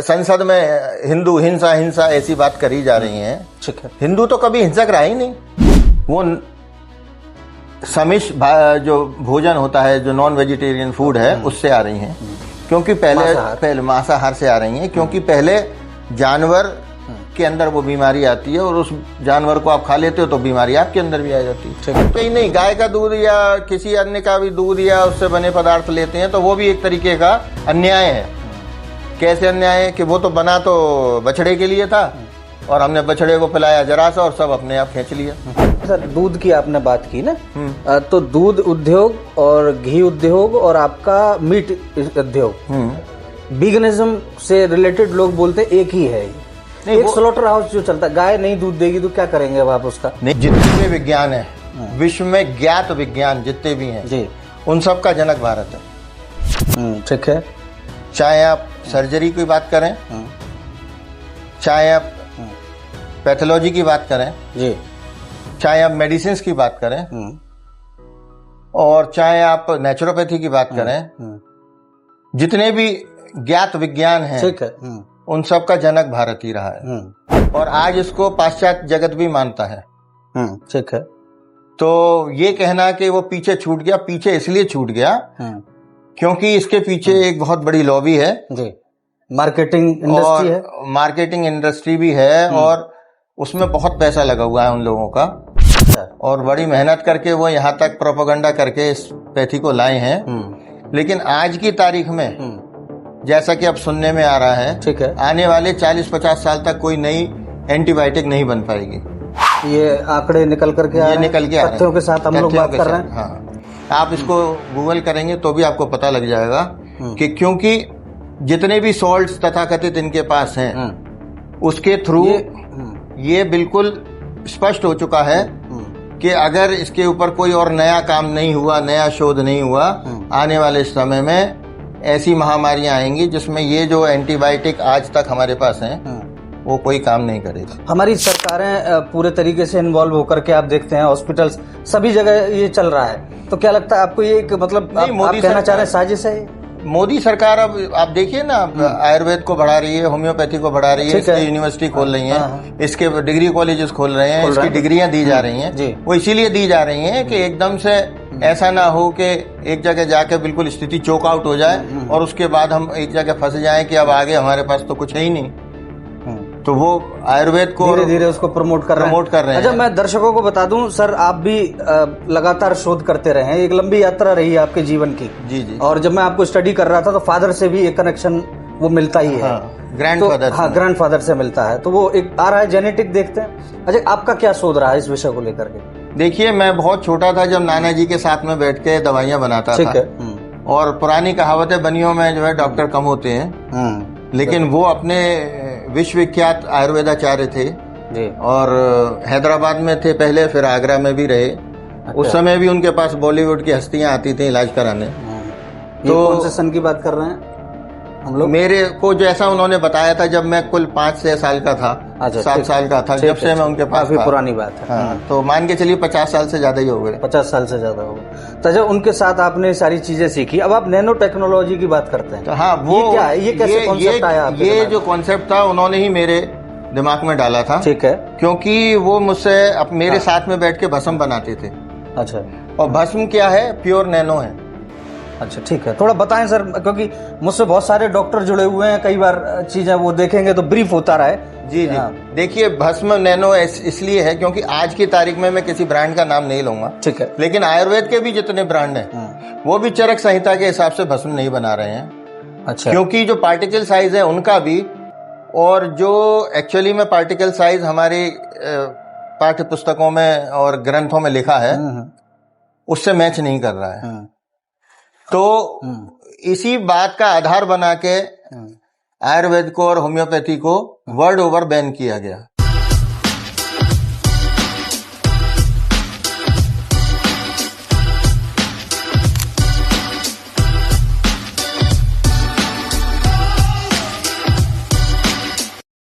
संसद में हिंदू हिंसा हिंसा ऐसी बात करी जा रही है। ठीक है। हिंदू तो कभी हिंसक रहा ही नहीं। वो समिश जो भोजन होता है, जो नॉन वेजिटेरियन फूड है, उससे आ रही हैं। क्योंकि पहले मांसाहार से आ रही हैं, क्योंकि पहले जानवर के अंदर वो बीमारी आती है और उस जानवर को आप खा लेते हो तो बीमारी आपके अंदर भी आ जाती है। कहीं नहीं, गाय का दूध या किसी अन्य का भी दूध या उससे बने पदार्थ लेते हैं तो वो भी एक तरीके का अन्याय है। कैसे अन्याय है कि वो तो बना तो बछड़े के लिए था और हमने बछड़े को पिलाया जरा सा और सब अपने आप खींच लिया। सर, दूध की आपने बात की ना, तो दूध उद्योग और घी उद्योग और आपका मीट उद्योग, वीगनिज्म से रिलेटेड लोग बोलते एक ही है। एक स्लॉटर हाउस जो चलता है, गाय नहीं दूध देगी तो क्या करेंगे अब आप उसका? नहीं, जितने भी विज्ञान है विश्व में, ज्ञात विज्ञान जितने भी हैं जी, उन सब का जनक भारत है। ठीक है। चाहे आप सर्जरी की बात करें, चाहे आप पैथोलॉजी की बात करें जी, चाहे आप मेडिसिन की बात करें, और चाहे आप नेचुरोपैथी की बात करें, जितने भी ज्ञात विज्ञान हैं, ठीक है, उन सब का जनक भारत ही रहा है। और आज इसको पाश्चात्य जगत भी मानता है। ठीक है। तो ये कहना कि वो पीछे छूट गया, पीछे इसलिए छूट गया क्योंकि इसके पीछे एक बहुत बड़ी लॉबी है जी, मार्केटिंग इंडस्ट्री है, मार्केटिंग इंडस्ट्री भी है, और उसमें बहुत पैसा लगा हुआ है उन लोगों का, और बड़ी मेहनत करके वो यहाँ तक प्रोपेगेंडा करके इस पैथी को लाए हैं। लेकिन आज की तारीख में जैसा कि अब सुनने में आ रहा है, ठीक है, आने वाले 40-50 साल तक कोई नई एंटीबायोटिक नहीं बन पाएगी। ये आंकड़े निकल करके ये निकल के तथ्यों के साथ हम लोग बात कर रहे हैं। हाँ, आप इसको गूगल करेंगे तो भी आपको पता लग जाएगा कि क्योंकि जितने भी सॉल्ट्स तथाकथित इनके पास हैं, उसके थ्रू ये बिल्कुल स्पष्ट हो चुका है कि अगर इसके ऊपर कोई और नया काम नहीं हुआ, नया शोध नहीं हुआ, आने वाले समय में ऐसी महामारियां आएंगी जिसमें ये जो एंटीबायोटिक आज तक हमारे पास हैं वो कोई काम नहीं करेगा। हमारी सरकारें पूरे तरीके से इन्वॉल्व होकर के आप देखते हैं, हॉस्पिटल्स सभी जगह ये चल रहा है, तो क्या लगता है आपको ये एक मतलब आप कहना चाह रहे हैं साजिश है? मोदी सरकार अब आप देखिए ना, आयुर्वेद को बढ़ा रही है, होम्योपैथी को बढ़ा रही है, इसकी यूनिवर्सिटी खोल रही है, इसके डिग्री कॉलेजेस खोल रहे हैं, इसकी डिग्रियां दी जा रही हैं। वो इसीलिए दी जा रही हैं कि एकदम से ऐसा ना हो कि एक जगह जाके बिल्कुल स्थिति चोक आउट हो जाए और उसके बाद हम एक जगह फंस जाएं कि अब आगे हमारे पास तो कुछ है ही नहीं। तो वो आयुर्वेद को धीरे धीरे उसको प्रमोट कर रहे हैं। अच्छा, मैं दर्शकों को बता दूं सर, आप भी लगातार शोध करते रहे हैं, एक लंबी यात्रा रही है आपके जीवन की। जी जी। और जब मैं आपको स्टडी कर रहा था तो फादर से भी एक कनेक्शन वो मिलता ही है, ग्रैंडफादर। हाँ, ग्रैंडफादर से मिलता है, तो वो एक आ रहा है, जेनेटिक देखते हैं। अच्छा, आपका क्या शोध रहा है इस विषय को लेकर के? देखिए, मैं बहुत छोटा था जब नाना जी के साथ में बैठ के दवाइयां बनाता था, और पुरानी कहावतें बनियों में जो है डॉक्टर कम होते हैं, लेकिन वो अपने विश्व विख्यात आयुर्वेदाचार्य थे जी, और हैदराबाद में थे पहले, फिर आगरा में भी रहे। उस समय भी उनके पास बॉलीवुड की हस्तियां आती थी इलाज कराने। तो कौन से सन की बात कर रहे हैं हम लोग? मेरे को जैसा उन्होंने बताया था जब मैं कुल 5-6 साल का था, 7 साल का था, जब से मैं उनके पास काफी पुरानी बात है। हाँ, तो मान के चलिए 50 साल से ज्यादा ही हो गए। 50 साल से ज्यादा हो गए। तो जब उनके साथ आपने सारी चीजें सीखी, अब आप नैनो टेक्नोलॉजी की बात करते हैं, तो हाँ, वो ये क्या है, ये कैसे कॉन्सेप्ट आया आपके दिमाग में? ये जो कॉन्सेप्ट था उन्होंने ही मेरे दिमाग में डाला था। ठीक है। क्योंकि वो मुझसे मेरे साथ में बैठ के भस्म बनाते थे। अच्छा, और भस्म क्या है? प्योर नैनो है। अच्छा, ठीक है, थोड़ा बताएं सर, क्योंकि मुझसे बहुत सारे डॉक्टर जुड़े हुए हैं, कई बार चीजें वो देखेंगे तो ब्रीफ होता रहे। जी जी। देखिए, भस्म नैनो इसलिए है क्योंकि आज की तारीख में मैं किसी ब्रांड का नाम नहीं लूंगा, ठीक है, लेकिन आयुर्वेद के भी जितने ब्रांड हैं वो भी चरक संहिता के हिसाब से भस्म नहीं बना रहे हैं। अच्छा। क्योंकि जो पार्टिकल साइज है उनका भी, और जो एक्चुअली में पार्टिकल साइज हमारी पाठ्य पुस्तकों में और ग्रंथों में लिखा है उससे मैच नहीं कर रहा है। तो इसी बात का आधार बना के आयुर्वेद को और होम्योपैथी को वर्ल्ड ओवर बैन किया गया।